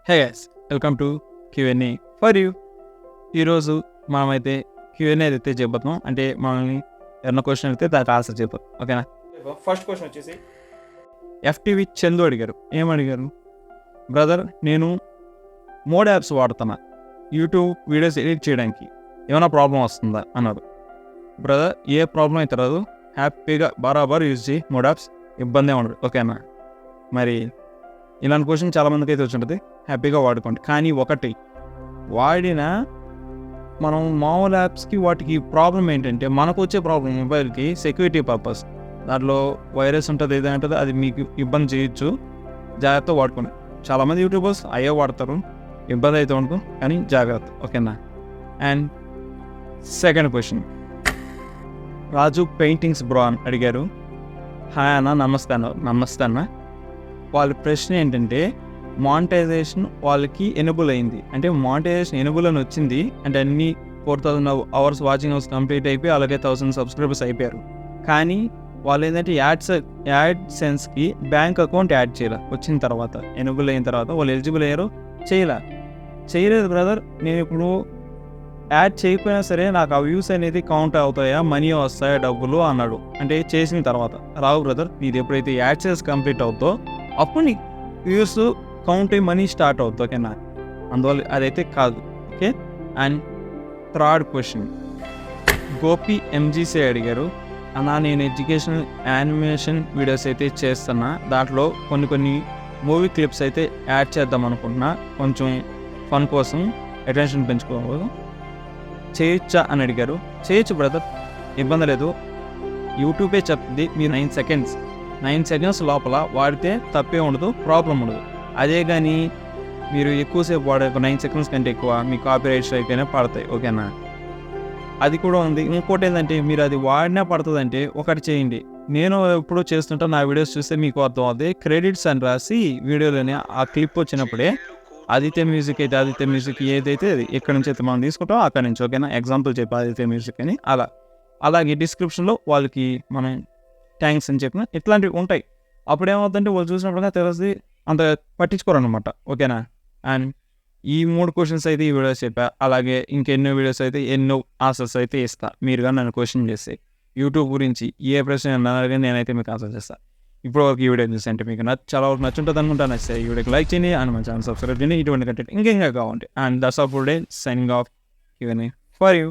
Hey guys, welcome to Q&A for you. ఈరోజు మనమైతే Q&A అయితే చెప్పబోతున్నాం. అంటే మనల్ని ఏమన్నా క్వశ్చన్ అయితే దానికి ఆన్సర్ చెప్పారు. ఓకేనా? ఫస్ట్ క్వశ్చన్ వచ్చేసి FTV చందు అడిగారు. ఏమడిగారు? బ్రదర్, నేను మోడ్ యాప్స్ వాడుతున్నా యూట్యూబ్ వీడియోస్ ఎడిట్ చేయడానికి, ఏమైనా ప్రాబ్లం వస్తుందా అన్నారు. బ్రదర్, ఏ ప్రాబ్లం అయితే రాదు, హ్యాపీగా బరాబర్ యూజ్ చేయి మోడ్ యాప్స్, ఇబ్బంది ఉండదు. ఓకేనా? మరి ఇలాంటి క్వశ్చన్ చాలామందికి అయితే వచ్చి ఉంటుంది. హ్యాపీగా వాడుకోండి. కానీ ఒకటి, వాడిన మనం మామూలు యాప్స్కి వాటికి ప్రాబ్లం ఏంటంటే, మనకు వచ్చే ప్రాబ్లం మొబైల్కి సెక్యూరిటీ పర్పస్, దాంట్లో వైరస్ ఉంటుంది, ఏదైనా ఉంటుంది, అది మీకు ఇబ్బంది చేయొచ్చు. జాగ్రత్త వాడుకోండి. చాలామంది యూట్యూబర్స్ అయ్యే వాడతారు, ఇబ్బంది అయితే ఉండదు, కానీ జాగ్రత్త. ఓకేనా? And second question, Raju paintings bro అని అడిగారు. హాయ్ అన్న, నమస్తే అన్న. వాళ్ళ ప్రశ్న ఏంటంటే, మానిటైజేషన్ వాళ్ళకి ఎనేబుల్ అయింది, అంటే మానిటైజేషన్ ఎనేబుల్ అని వచ్చింది, అంటే అన్ని 4000 అవర్స్ వాచింగ్ అవర్స్ కంప్లీట్ అయిపోయి, అలాగే 1000 సబ్స్క్రైబర్స్ అయిపోయారు. కానీ వాళ్ళు ఏంటంటే యాడ్ సెన్స్కి బ్యాంక్ అకౌంట్ యాడ్ చేయాలి. వచ్చిన తర్వాత ఎనేబుల్ అయిన తర్వాత వాళ్ళు ఎలిజిబుల్ అయ్యారు, చేయలేదు బ్రదర్. నేను ఇప్పుడు యాడ్ చేయకపోయినా సరే నాకు ఆ వ్యూస్ అనేది కౌంట్ అవుతాయా, మనీ వస్తాయా, డబ్బులు అన్నాడు. అంటే చేసిన తర్వాత రావు బ్రదర్, నీది ఎప్పుడైతే యాడ్ సెన్స్ కంప్లీట్ అవుతుందో అప్పుడు నీకు వ్యూస్ కౌంట్ అయ్యి మనీ స్టార్ట్ అవుతుంది. ఓకేనా? అందువల్ల అదైతే కాదు. Okay. And third question, Gopi MGC అడిగారు. అన్నా, నేను ఎడ్యుకేషనల్ యానిమేషన్ వీడియోస్ అయితే చేస్తున్నా, దాంట్లో కొన్ని మూవీ క్లిప్స్ అయితే యాడ్ చేద్దాం అనుకుంటున్నా, కొంచెం ఫన్ కోసం, అటెన్షన్ పెంచుకోవాలి, చేయొచ్చా అని అడిగారు. చేయొచ్చు బ్రదర్, ఇబ్బంది లేదు. యూట్యూబే చెప్తుంది మీరు 9 సెకండ్స్ లోపల వాడితే తప్పే ఉండదు, ప్రాబ్లం ఉండదు. అదే కానీ మీరు ఎక్కువసేపు వాడే 9 సెకండ్స్ కంటే ఎక్కువ మీ కాపీరైట్ స్ట్రైక్ అయినా పడతాయి. ఓకేనా? అది కూడా ఉంది. ఇంకోటి ఏంటంటే, మీరు అది వాడినా పడుతుందంటే ఒకటి చేయండి. నేను ఎప్పుడూ చేస్తుంటా, నా వీడియోస్ చూస్తే మీకు అర్థం అవుతుంది. క్రెడిట్స్ అని రాసి వీడియోలోనే ఆ క్లిప్ వచ్చినప్పుడే ఆదిత్య మ్యూజిక్ అయితే ఆదిత్య మ్యూజిక్ ఏదైతే అది ఎక్కడి నుంచి అయితే మనం తీసుకుంటాం అక్కడి నుంచి. ఓకేనా? ఎగ్జాంపుల్ చెప్పి ఆదిత్య మ్యూజిక్ అని అలాగే డిస్క్రిప్షన్లో వాళ్ళకి మనం థ్యాంక్స్ అని చెప్పిన ఇట్లాంటివి ఉంటాయి. అప్పుడు ఏమవుతుందంటే వాళ్ళు చూసినప్పుడు తెలిసి అంత పట్టించుకోరు అనమాట. ఓకేనా? అండ్ ఈ 3 క్వశ్చన్స్ అయితే ఈ వీడియోస్ చెప్పా. అలాగే ఇంకెన్నో వీడియోస్ అయితే ఎన్నో ఆన్సర్స్ అయితే ఇస్తా. మీరు కానీ నన్ను క్వశ్చన్ చేస్తే యూట్యూబ్ గురించి ఏ ప్రశ్న అడిగినా నేనైతే మీకు ఆన్సర్ చేస్తాను. ఇప్పటివరకు ఈ వీడియో చూస్తే అంటే మీకు చాలా వరకు నచ్చుంటుంది అనుకుంటాను. నచ్చితే ఈ వీడియోకి లైక్ చేయండి అండ్ మన ఛానల్ సబ్స్క్రైబ్ చేయండి. ఇటువంటి కంటెంట్ ఇంకా కావాలి. And that's all for today. Signing off Q&A for you.